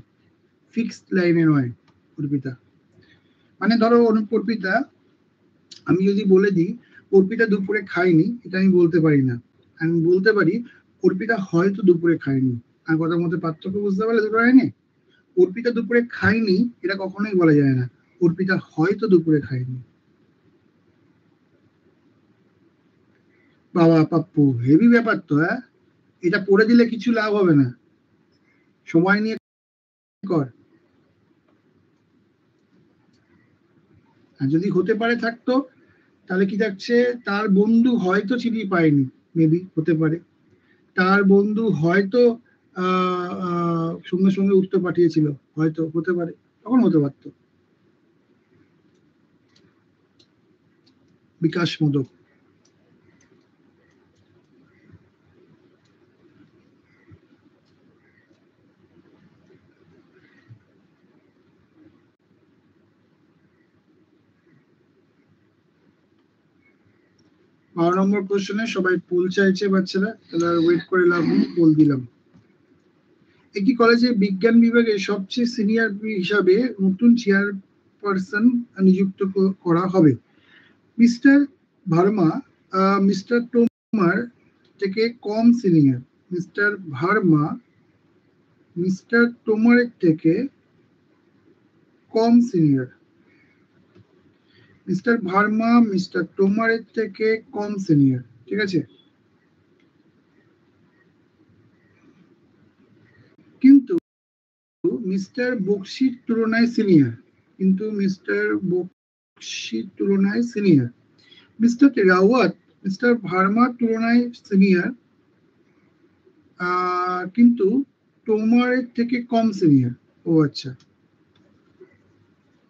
ফিক্সড লাইনে নয়। অর্পিতা, মানে ধরো অর্পিতা, আমি যদি বলে দিই অর্পিতা দুপুরে খায়নি, এটা আমি বলতে পারি না। আমি বলতে পারি অর্পিতা হয়তো দুপুরে খায়নি। আর কথার মধ্যে পার্থক্য বুঝতে পারলে দুটো লাইনে? অর্পিতা দুপুরে খায়নি এটা কখনোই বলা যায় না, অর্পিতা হয়তো দুপুরে খায়নি। বাবা পাপ্পু, হেভি ব্যাপার তো। হ্যাঁ, এটা পড়ে দিলে কিছু লাভ হবে না, সময় নিয়ে কর। আর যদি হতে পারে থাকতো, তাহলে কি থাকছে, তার বন্ধু হয়তো চিঠি পায়নি, মেবি হতে পারে, তার বন্ধু হয়তো সঙ্গে সঙ্গে উত্তর পাঠিয়েছিল, হয়তো হতে পারে, তখন হতে পারতো। বিকাশ মোদক, বারো নম্বর কোশ্চেনে সবাই পোল চাইছে বাচ্চারা, তাহলে ওয়েট করে লাভ নেই, পোল দিলাম। একটি কলেজে বিজ্ঞান বিভাগে সবচেয়ে সিনিয়র হিসাবে নতুন চেয়ারপারসন নিযুক্ত করা হবে। মিস্টার ভার্মা মিস্টার টোমার থেকে কম সিনিয়র। মিস্টার ভার্মা মিস্টার টোমারের থেকে কম সিনিয়র। মিস্টার ভার্মা মিস্টার টোমারের থেকে কম সিনিয়র, ঠিক আছে? কিন্তু মিস্টার বক্সির তুলনায় সিনিয়র, কিন্তু মিস্টার বক্সির তুলনায় সিনিয়র। মিস্টার রাওয়াত মিস্টার ভার্মার তুলনায় সিনিয়র, কিন্তু টোমারের থেকে কম সিনিয়র। ও আচ্ছা,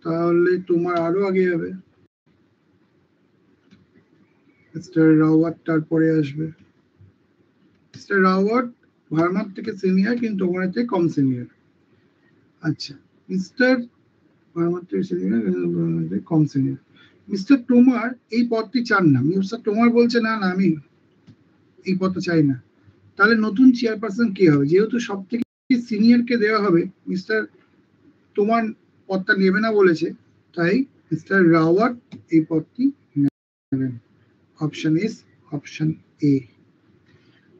তাহলে তোমার আরো আগে যাবে, মিস্টার রাওয়াত তারপরে আসবে। মিস্টার রাওয়াত ভার্মার থেকে সিনিয়র কিন্তু টোমারের থেকে কম সিনিয়র। আচ্ছা, মিস্টার ভার্মার থেকে সিনিয়র কম সিনিয়র। মিস্টার টোমার এই পদটি চান না। মিস্টার টোমার বলছে না না, আমি এই পদটা চাই না। তাহলে নতুন চেয়ারপারসন কে হবে? যেহেতু সব থেকে সিনিয়রকে দেওয়া হবে, মিস্টার টোমার পদটা নেবে না বলেছে, তাই মিস্টার রাওয়াত এই পদটি নেবেন। Option is option A.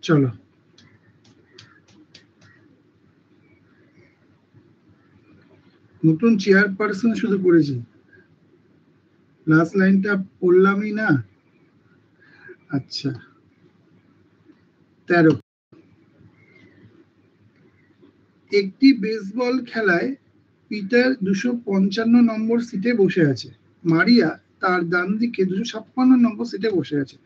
চলো, নতুন চেয়ারপারসন শুধু করেছি, লাস্ট লাইনটা পড়লামই না। আচ্ছা, 13, একটি বেসবল খেলায় পিটার 255 নম্বর সিটে বসে আছে, মারিয়া তার ডান দিকে 256 নম্বর সিটে বসে আছে।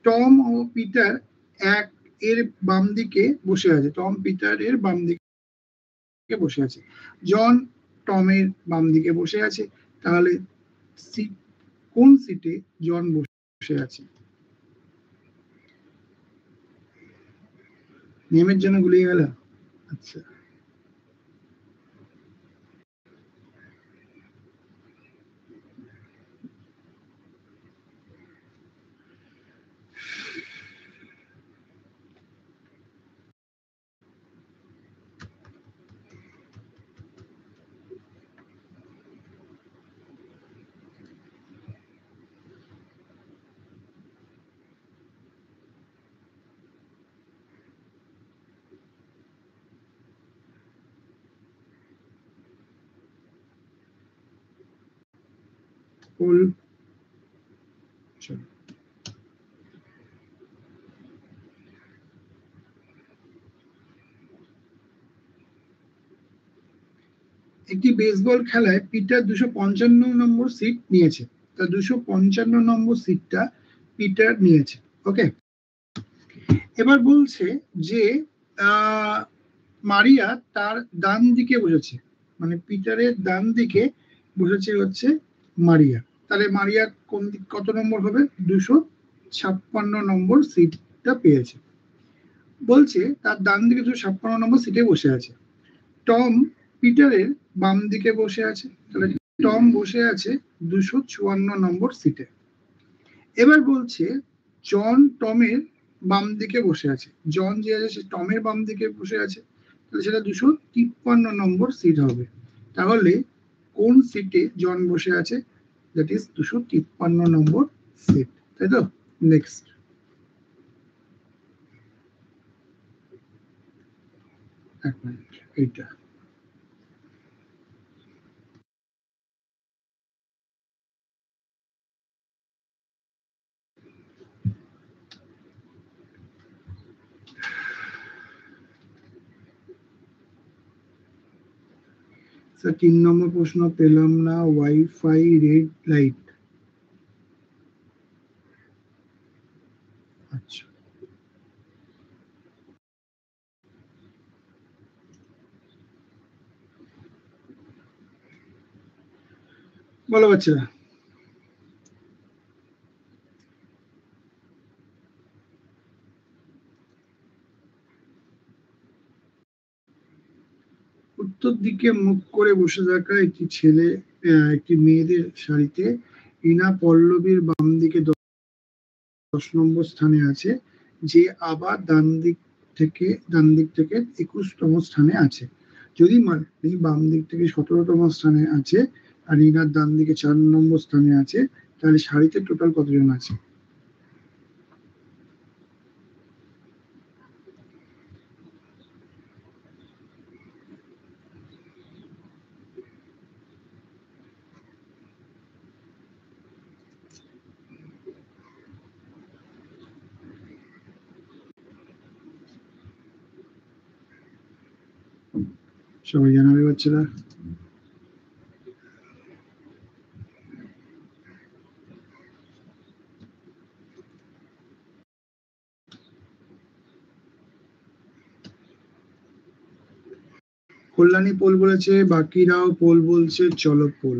টম ও পিটার এক এর বাম দিকে বসে আছে, টম পিটার এর বাম দিকে বসে আছে। জন টমের বাম দিকে বসে আছে, তাহলে কোন সিটে জন বসে আছে? নিয়মের জন্য গুলিয়ে গেল। আচ্ছা, চলো, একটি বেসবল খেলায় পিটার 255 নম্বর সিট নিয়েছে। তা 255 নম্বর সিটটা পিটার নিয়েছে। ওকে, এবার বলছে যে মারিয়া তার ডান দিকে বসেছে, মানে পিটারের ডান দিকে বসেছে হচ্ছে মারিয়া। তাহলে মারিয়া কোন দিক কত নম্বর হবে? 256 নম্বর সিটটা পেয়েছে। বলছে তার ডান দিকে 256 নম্বর সিটে বসে আছে। টম পিটারের বাম দিকে বসে আছে, তাহলে টম বসে আছে 254 নম্বর সিটে। এবার বলছে জন টমের বাম দিকে বসে আছে। জন যে আছে সে টমের বাম দিকে বসে আছে, তাহলে সেটা 253 নম্বর সিট হবে। তাহলে কোন সিটে জন বসে আছে? দ্যাট ইজ 253 নম্বর সিট, তাই তো? নেক্সট, এক মিনিট, এইটা স্যার 3 নম্বর প্রশ্ন পেলাম না। ওয়াইফাই রেড লাইট, আচ্ছা বলো বাচ্চারা। উত্তর দিকে মুখ করে বসে থাকা একটি ছেলে একটি মেয়েদের সারিতে রিনা পল্লবীর বাম দিকে 10 নম্বর স্থানে আছে, যে আবার ডান দিক থেকে 21তম স্থানে আছে। যদি মালিনী বাম দিক থেকে 17তম স্থানে আছে আর রিনার ডান দিকে 4 নম্বর স্থানে আছে, তাহলে সারিতে টোটাল কতজন আছে? সবাই জানাবে বাচ্চারা। কল্যাণী পোল বলেছে, বাকিরাও পোল বলছে, চলো পোল।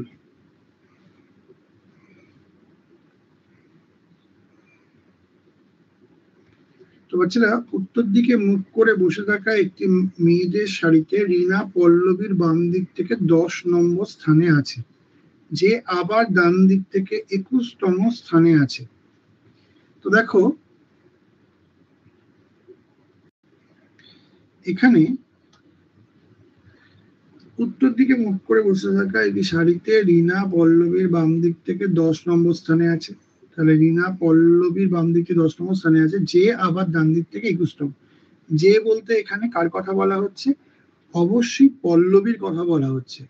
তো বাচ্চারা, উত্তর দিকে মুখ করে বসে থাকা একটি মেয়েদের সারিতে রিনা পল্লবীর বাম দিক থেকে 10 নম্বর স্থানে আছে, যে আবার ডান দিক থেকে 21তম স্থানে আছে। তো দেখো এখানে উত্তর দিকে মুখ করে বসে থাকা একটি সারিতে রিনা পল্লবীর বাম দিক থেকে 10 নম্বর স্থানে আছে। তাহলে রিনা পল্লবীর বাম দিকে 10 নম্বর স্থানে আছে, যে আবার ডান দিক থেকে 21তম। যে বলতে এখানে কার কথা বলা হচ্ছে? অবশ্যই পল্লবীর কথা বলা হচ্ছে।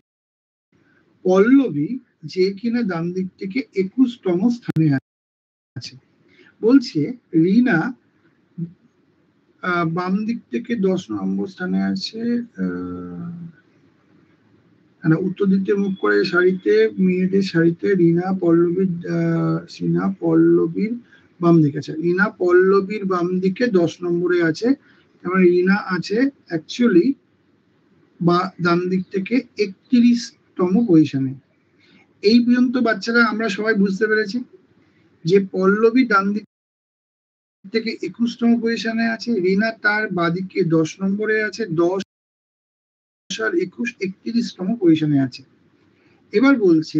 পল্লবী যে কিনা ডান দিক থেকে 21তম স্থানে আছে। বলছে রিনা বাম দিক থেকে 10 নম্বর স্থানে আছে, উত্তর দিকে মুখ করে সারিতে মেয়েদের সারিতে রিনা পল্লবীর বাম দিকে আছে। রিনা পল্লবীর বাম দিকে 10 নম্বরে আছে, এবং রিনা আছে অ্যাকচুয়ালি বা ডান দিক থেকে 31তম পজিশনে। এই পর্যন্ত বাচ্চারা আমরা সবাই বুঝতে পেরেছি যে পল্লবী ডান দিক থেকে 21তম পজিশনে আছে, রিনা তার বাদিকে 10 নম্বরে আছে, 10 আর 21 31তম পজিশনে আছে। এবার বলছে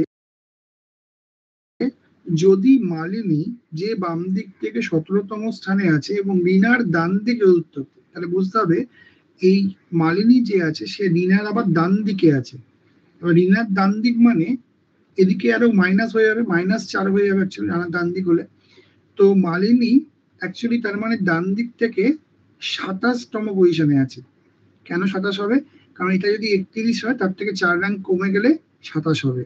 যদি মালিনী যে বাম দিক থেকে 17তম স্থানে আছে এবং রিনার ডান দিকে উত্তর, তাহলে বুঝতে হবে এই মালিনী যে আছে সে রিনার আবার ডান দিকে আছে। এবার রিনার ডান দিক মানে এদিকে আরো মাইনাস হয়ে যাবে, -4 হয়ে যাবে অ্যাকচুয়ালি রিনার ডান দিক হলে। তো মালিনী অ্যাকচুয়ালি তার মানে ডান দিক থেকে 27তম পজিশনে আছে। কেন 27 হবে? কারণ এটা যদি 31 হয় তার থেকে 4 র্যাঙ্ক কমে গেলে 27 হবে।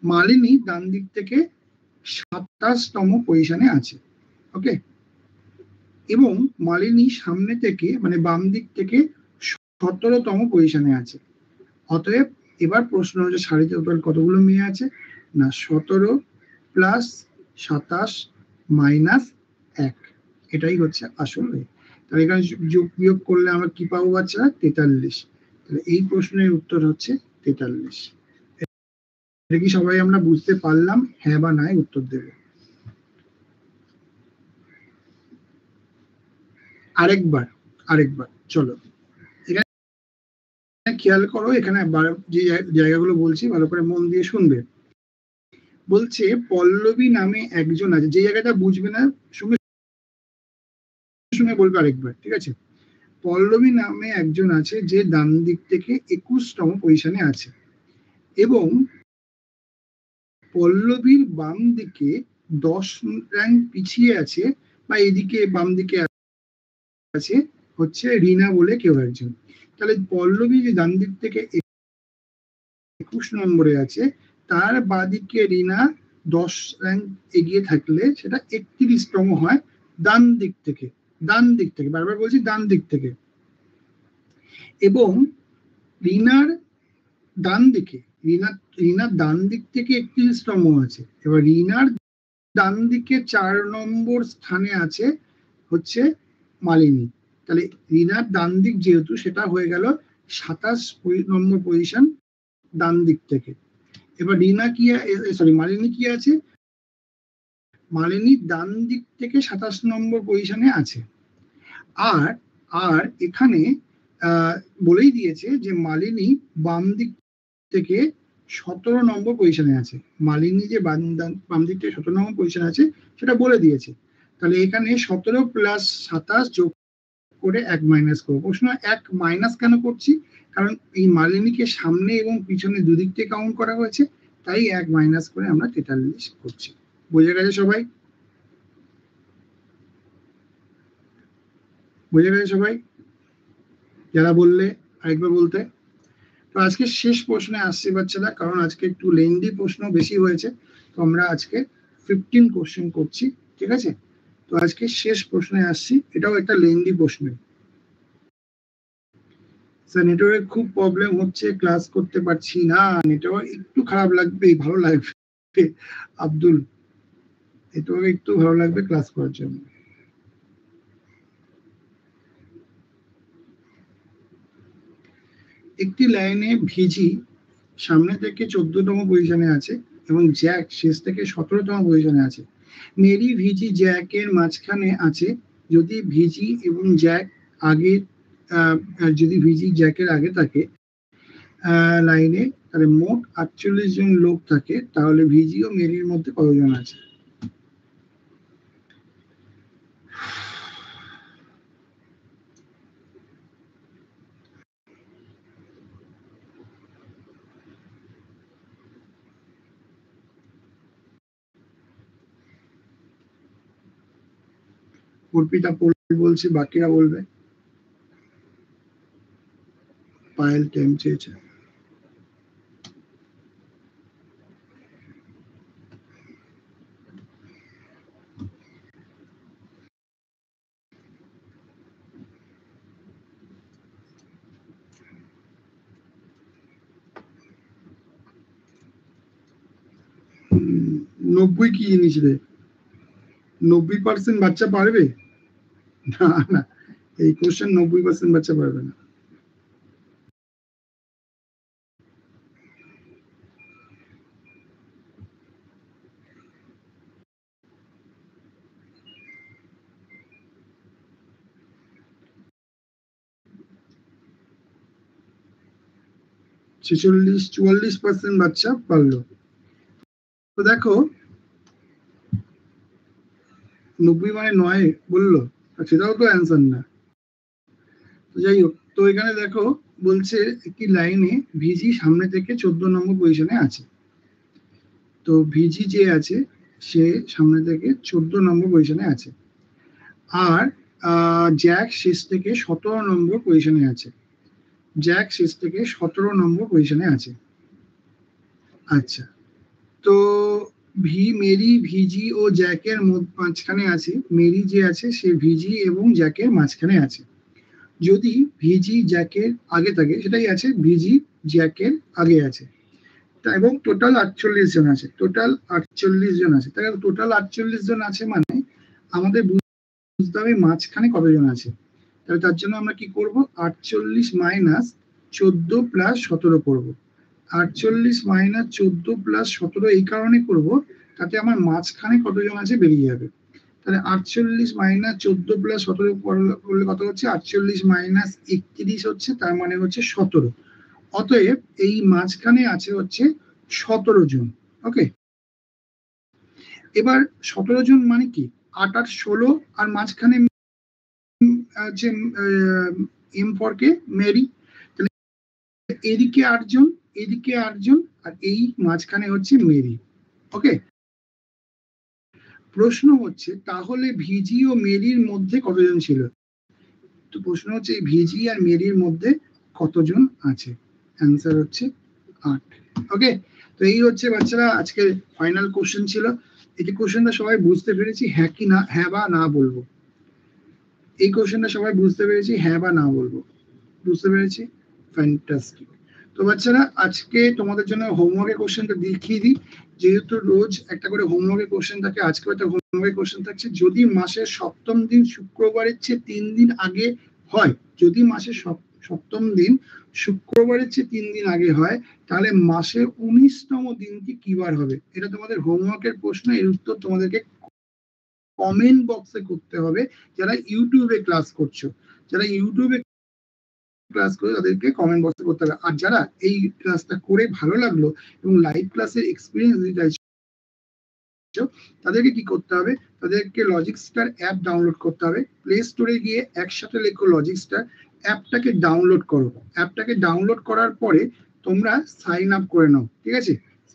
মালিনী ডান দিক থেকে 27তম পজিশনে আছে। ওকে, এবং মালিনী সামনে থেকে মানে বাম দিক থেকে 17তম পজিশনে আছে। অতএব এবার প্রশ্ন হচ্ছে সারিতে টোটাল কতগুলো মেয়ে আছে, না 17 প্লাস 27 মাইনাস 1, এটাই হচ্ছে আসলে। তাহলে এখানে যোগ বিয়োগ করলে আমরা কি পাবো বাচ্চারা, 43। তাহলে এই প্রশ্নের উত্তর হচ্ছে 43। এটা কি সবাই আমরা বুঝতে পারলাম? হ্যাঁ বা নাই উত্তর দেবে। আরেকবার চলো এখানে খেয়াল করো, এখানে যে জায়গাগুলো বলছি ভালো করে মন দিয়ে শুনবে। বলছে পল্লবী নামে একজন আছে, যে জায়গাটা বুঝবে না সঙ্গে সঙ্গে বলবে আরেকবার, ঠিক আছে? পল্লবী নামে একজন আছে যে ডান দিক থেকে 21তম পজিশনে আছে এবং পল্লবীর বাম দিকে 10 র্যাঙ্ক পিছিয়ে আছে, বা এদিকে বাম দিকে আছে হচ্ছে রিনা বলে কেউ একজন। তাহলে পল্লবী যে ডান দিক থেকে 21 নম্বরে আছে, তার বাদিকে রিনা 10 র্যাঙ্ক এগিয়ে থাকলে সেটা 31তম হয় ডান দিক থেকে, বারবার বলছি ডান দিক থেকে। এবং রিনার ডান দিকে রিনার ডান দিক থেকে 31তম আছে। এবার রিনার ডান দিকে 4 নম্বর স্থানে আছে হচ্ছে মালিনী। তাহলে রিনার ডান দিক যেহেতু, সেটা হয়ে গেল 27 নম্বর পজিশন ডান দিক থেকে। এবার রিনা কি, মালিনী কি আছে, মালিনী ডান দিক থেকে 27 নম্বর পজিশনে আছে। আর এখানে বলেই দিয়েছে যে মালিনী বাম দিক থেকে 17 নম্বর পজিশনে আছে। মালিনী যে বাম দিক থেকে 17 নম্বর পজিশনে আছে সেটা বলে দিয়েছে। তাহলে এখানে 17 প্লাস 27 যোগ করে 1 মাইনাস করবো। প্রশ্ন 1 মাইনাস কেন করছি, কারণ এই মালিনীকে সামনে এবং পিছনে দুদিক থেকে কাউন্ট করা হয়েছে, তাই 1 মাইনাস করে আমরা 43 করছি। বুঝে গেছে সবাই? বুঝে গেছে সবাই? যারা বললে আরেকবার বলতে। তো আজকে শেষ প্রশ্নে আসছি বাচ্চারা, কারণ আজকে একটু লেন্দি প্রশ্ন বেশি হয়েছে, তো আমরা আজকে 15 কোশ্চেন করছি, ঠিক আছে? তো আজকে শেষ প্রশ্নে আসছি, এটাও একটা লেন্দি প্রশ্ন। স্যার নেটওয়ার্ক খুব প্রবলেম হচ্ছে, ক্লাস করতে পারছি না। নেটওয়ার্ক একটু খারাপ লাগবে, ভালো লাগবে আব্দুল, নেটওয়ার্ক একটু ভালো লাগবে ক্লাস করার জন্য। একটি লাইনে ভিজি সামনে থেকে 14তম পজিশনে আছে এবং জ্যাক শেষ থেকে 17তম পজিশনে আছে। মেরি ভিজি জ্যাকের মাঝখানে আছে। যদি ভিজি এবং জ্যাক আগে জ্যাকের আগে থাকে লাইনে, তাহলে মোট 48 জন লোক থাকে, তাহলে ভিজি ও মেরির মধ্যে কতজন আছে? অর্পিতা বলছে, বাকিরা বলবে। পায়েল টাইম চেয়েছে। নব্বই কি জিনিস রে? 90% বাচ্চা পারবে না? না, এই কোশ্চেন 90% বাচ্চা পারবে না। ছেচল্লিশ 44% বাচ্চা পারলো। তো দেখো 90 মানে 9 বললো, সেটাও তো অ্যান্সার না। যাই হোক, তো এখানে দেখো বলছে একটি লাইনে ভিজি সামনে থেকে 14 নম্বর পজিশনে আছে। তো ভিজি যে আছে সে সামনে থেকে 14 নম্বর পজিশনে আছে, আর জ্যাক শেষ থেকে 17 নম্বর পজিশনে আছে। জ্যাক শেষ থেকে 17 নম্বর পজিশনে আছে। আচ্ছা, তো মেরি ভিজি ও জ্যাকের মাঝখানে আছে। মেরি যে আছে সে ভিজি এবং জ্যাকের মাঝখানে আছে। যদি ভিজি জ্যাকের আগে থাকে, সেটাই আছে ভিজি জ্যাকের আগে আছে, এবং টোটাল 48 জন আছে, টোটাল 48 জন আছে। তাহলে টোটাল 48 জন আছে মানে আমাদের বুঝতে হবে মাঝখানে কতজন আছে। তাহলে তার জন্য আমরা কি করব, 48 মাইনাস 14 প্লাস 17 করব। 48 মাইনাস 14 প্লাস 17 এই কারণে করব তাতে আমার মাঝখানে কতজন আছে বেরিয়ে যাবে। তাহলে 48 মাইনাস 14 প্লাস 17 করলে কত হচ্ছে, 48 মাইনাস 31 হচ্ছে, তার মানে হচ্ছে 17। অতএব এই মাঝখানে আছে হচ্ছে 17 জন। ওকে, এবার 17 জন মানে কি, 8 আর 16, আর মাঝখানে আছে এম ফর কে মেরি, তাহলে এদিকে 8 জন, এদিকে 8 জন, আর এই মাঝখানে হচ্ছে মেরি। ওকে, প্রশ্ন হচ্ছে তাহলে ভিজি ও মেরির মধ্যে কতজন ছিল? তো প্রশ্ন হচ্ছে এই ভিজি আর মেরির মধ্যে কতজন আছে, অ্যান্সার হচ্ছে 8। ওকে, তো এই হচ্ছে বাচ্চারা আজকে ফাইনাল কোশ্চেন ছিল। এই কোশ্চেনটা সবাই বুঝতে পেরেছি, হ্যাঁ কি না, হ্যাঁ বা না বলবো। এই কোশ্চেনটা সবাই বুঝতে পেরেছি, হ্যাঁ বা না বলবো, বুঝতে পেরেছি, ফ্যান্টাস্টিক। তো বাচ্চারা আজকে তোমাদের জন্য হোমওয়ার্কের কোশ্চেনটা দেখিয়ে দিই, যেহেতু রোজ একটা করে হোমওয়ার্কের কোশ্চেন থাকে, আজকেও একটা হোমওয়ার্কের কোশ্চেন থাকছে। যদি মাসের সপ্তম দিন শুক্রবারের চেয়ে 3 দিন আগে হয়, যদি মাসের সপ্তম দিন শুক্রবারের চেয়ে 3 দিন আগে হয়, তাহলে মাসের 19তম দিনটি কি বার হবে? এটা তোমাদের হোমওয়ার্কের প্রশ্ন, এর উত্তর তোমাদেরকে কমেন্ট বক্সে করতে হবে। যারা ইউটিউবে ক্লাস করছো, যারা ইউটিউবে ক্লাস করে তাদেরকে কমেন্ট বক্সে করতে হবে। আর যারা এই ক্লাসটা করে ভালো লাগলো এবং লাইভ ক্লাসের এক্সপিরিয়েন্স দিতে চাইছো, তাদেরকে কি করতে হবে, তাদেরকে লজিক স্টার অ্যাপ ডাউনলোড করতে হবে। প্লে স্টোরে গিয়ে একসাথে লেখো লজিক স্টার, অ্যাপটাকে ডাউনলোড করো। অ্যাপটাকে ডাউনলোড করার পরে তোমরা সাইন আপ করে নাও, ঠিক আছে?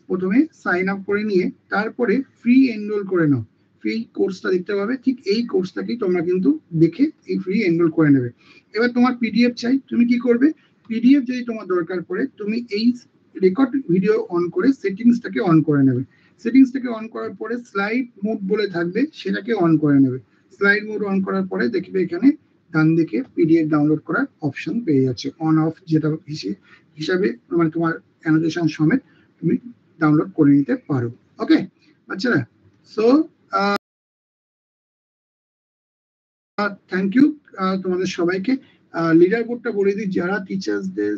প্রথমে সাইন আপ করে নিয়ে তারপরে ফ্রি এনরোল করে নাও। ফ্রি কোর্সটা দেখতে পাবে, ঠিক এই কোর্সটাকেই তোমরা কিন্তু দেখে এই ফ্রি এনরোল করে নেবে। এবার তোমার পিডিএফ চাই, তুমি কি করবে, পিডিএফ যদি তোমার দরকার পড়ে, তুমি এই রেকর্ড ভিডিও অন করে সেটিংসটাকে অন করে নেবে। সেটিংসটাকে অন করার পরে স্লাইড মোড বলে থাকবে, সেটাকে অন করে নেবে। স্লাইড মোড অন করার পরে দেখবে এখানে ডান দিকে পিডিএফ ডাউনলোড করার অপশন পেয়ে যাচ্ছে, অন অফ যেটা হিসাবে মানে তোমার অ্যানোটেশন সমেত তুমি ডাউনলোড করে নিতে পারো। ওকে বাচ্চারা, সো থ্যাংক ইউ তোমাদের সবাইকে। লিডার বোর্ডটা বলে দিই, যারা টিচার্সদের